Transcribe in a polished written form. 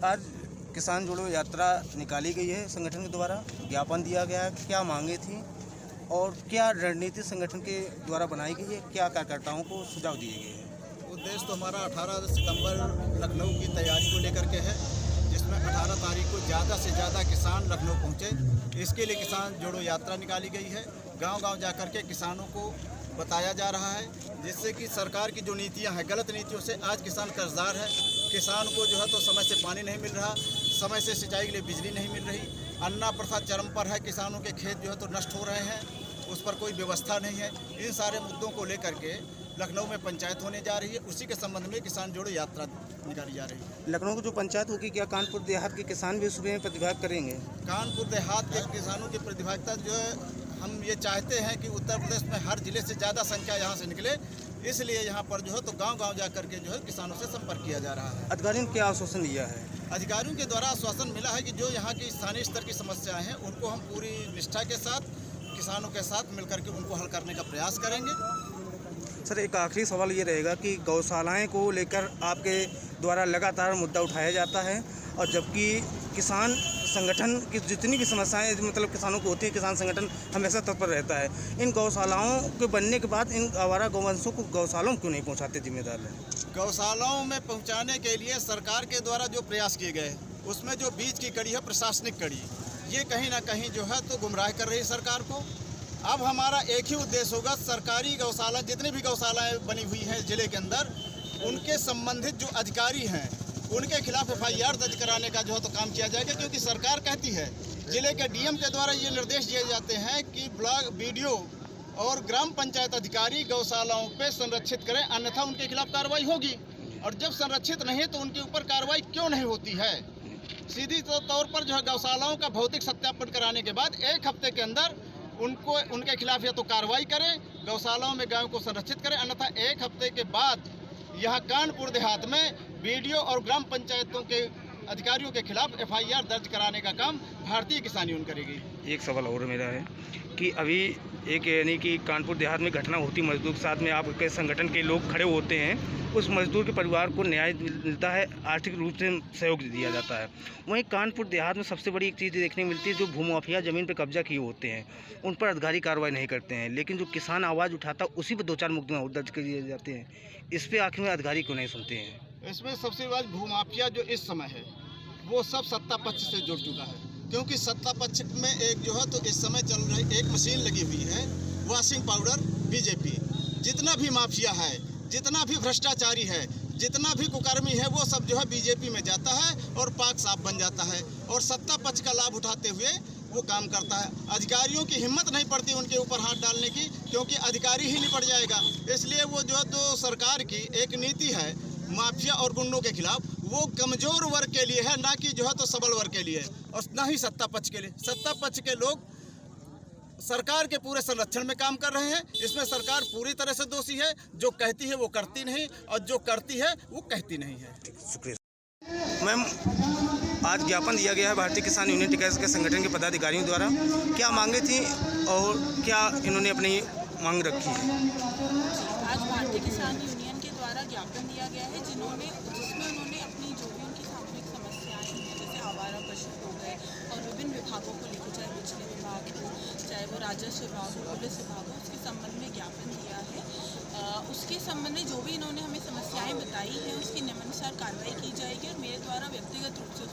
आज किसान जोड़ो यात्रा निकाली गई है संगठन के द्वारा, ज्ञापन दिया गया है, क्या मांगे थी और क्या रणनीति संगठन के द्वारा बनाई गई है, क्या कार्यकर्ताओं को सुझाव दिए गए हैं? उद्देश्य तो हमारा 18 सितंबर लखनऊ की तैयारी को लेकर के है, जिसमें 18 तारीख को ज़्यादा से ज़्यादा किसान लखनऊ पहुँचे। इसके लिए किसान जोड़ो यात्रा निकाली गई है। गांव-गांव जाकर के किसानों को बताया जा रहा है, जिससे कि सरकार की जो नीतियां हैं, गलत नीतियों से आज किसान कर्जदार है। किसान को जो है तो समय से पानी नहीं मिल रहा, समय से सिंचाई के लिए बिजली नहीं मिल रही, अन्ना प्रथा चरम पर है, किसानों के खेत जो है तो नष्ट हो रहे हैं, उस पर कोई व्यवस्था नहीं है। इन सारे मुद्दों को लेकर के लखनऊ में पंचायत होने जा रही है, उसी के संबंध में किसान जोड़ो यात्रा निकाली जा रही है। लखनऊ की जो पंचायत होगी, क्या कानपुर देहात के किसान भी उसमें प्रतिभाग करेंगे? कानपुर देहात के किसानों की प्रतिभागिता जो है, हम ये चाहते हैं कि उत्तर प्रदेश में हर जिले से ज़्यादा संख्या यहाँ से निकले, इसलिए यहाँ पर जो है तो गांव-गांव जाकर के जो है किसानों से संपर्क किया जा रहा है। अधिकारियों ने क्या आश्वासन दिया है? अधिकारियों के द्वारा आश्वासन मिला है कि जो यहाँ की स्थानीय स्तर की समस्याएं हैं, उनको हम पूरी निष्ठा के साथ किसानों के साथ मिलकर के उनको हल करने का प्रयास करेंगे। सर, एक आखिरी सवाल ये रहेगा कि गौशालाएं को लेकर आपके द्वारा लगातार मुद्दा उठाया जाता है, और जबकि किसान संगठन की जितनी भी समस्याएं मतलब किसानों को होती है, किसान संगठन हमेशा तत्पर रहता है। इन गौशालाओं के बनने के बाद इन आवारा गौवंशों को गौशालाओं में क्यों नहीं पहुंचाते जिम्मेदार है? गौशालाओं में पहुँचाने के लिए सरकार के द्वारा जो प्रयास किए गए, उसमें जो बीच की कड़ी है, प्रशासनिक कड़ी, ये कहीं ना कहीं जो है तो गुमराह कर रही है सरकार को। अब हमारा एक ही उद्देश्य होगा, सरकारी गौशाला जितनी भी गौशालाएं बनी हुई हैं जिले के अंदर, उनके संबंधित जो अधिकारी हैं उनके खिलाफ FIR दर्ज कराने का जो है तो काम किया जाएगा। क्योंकि सरकार कहती है, जिले के DM के द्वारा ये निर्देश दिए जाते हैं कि ब्लॉक BDO और ग्राम पंचायत अधिकारी गौशालाओं पे संरक्षित करें, अन्यथा उनके खिलाफ कार्रवाई होगी। और जब संरक्षित नहीं तो उनके ऊपर कार्रवाई क्यों नहीं होती है? सीधी तौर पर जो है गौशालाओं का भौतिक सत्यापन कराने के बाद 1 हफ्ते के अंदर उनके खिलाफ या तो कार्रवाई करें, गौशालाओं में गायों को संरक्षित करें, अन्यथा 1 हफ्ते के बाद यहाँ कानपुर देहात में BDO और ग्राम पंचायतों के अधिकारियों के खिलाफ FIR दर्ज कराने का काम भारतीय किसान यूनियन करेगी। एक सवाल और मेरा है कि अभी एक यानी कि कानपुर देहात में घटना होती, मजदूर के साथ में आपके संगठन के लोग खड़े होते हैं, उस मजदूर के परिवार को न्याय मिलता है, आर्थिक रूप से सहयोग दिया जाता है। वहीं कानपुर देहात में सबसे बड़ी एक चीज़ देखने को मिलती है, जो भूमाफिया ज़मीन पर कब्जा किए होते हैं उन पर अधिकारी कार्रवाई नहीं करते हैं, लेकिन जो किसान आवाज़ उठाता है उसी पर 2-4 मुकदमे दर्ज कर दिए जाते हैं। इस पर आखिर में अधिकारी क्यों नहीं सुनते हैं? इसमें सबसे बड़ा भूमाफिया जो इस समय है, वो सब सत्ता पक्ष से जुड़ चुका है। क्योंकि सत्ता पक्ष में एक जो है तो इस समय चल रही एक मशीन लगी हुई है, वॉशिंग पाउडर BJP। जितना भी माफिया है, जितना भी भ्रष्टाचारी है, जितना भी कुकर्मी है, वो सब जो है BJP में जाता है और पाक साफ बन जाता है और सत्ता पक्ष का लाभ उठाते हुए वो काम करता है। अधिकारियों की हिम्मत नहीं पड़ती उनके ऊपर हाथ डालने की, क्योंकि अधिकारी ही निपट जाएगा। इसलिए वो जो है तो सरकार की एक नीति है माफिया और गुंडों के खिलाफ, वो कमजोर वर्ग के लिए है, ना कि जो है तो सबल वर्ग के लिए, और ना ही सत्ता पक्ष के लिए। सत्ता पक्ष के लोग सरकार के पूरे संरक्षण में काम कर रहे हैं। इसमें सरकार पूरी तरह से दोषी है। जो कहती है वो करती नहीं, और जो करती है वो कहती नहीं है। शुक्रिया मैम। आज ज्ञापन दिया गया है भारतीय किसान यूनियन टिकैत के संगठन के पदाधिकारियों द्वारा, क्या मांगे थी और क्या इन्होंने अपनी मांग रखी है? आज भारतीय किसान यूनियन के द्वारा ज्ञापन दिया गया है, जिसमें उन्होंने अपनी जो भी उनकी सामूहिक समस्याएं हैं, जैसे आवारा पशु हो गए और विभिन्न विभागों को लेकर, चाहे बिजली विभाग हो, चाहे वो राजस्व विभाग हो, पुलिस विभाग हो, उसके संबंध में ज्ञापन दिया है। उसके संबंध में जो भी इन्होंने हमें समस्याएं बताई हैं, उसकी नियमानुसार कार्रवाई की जाएगी और मेरे द्वारा व्यक्तिगत रूप से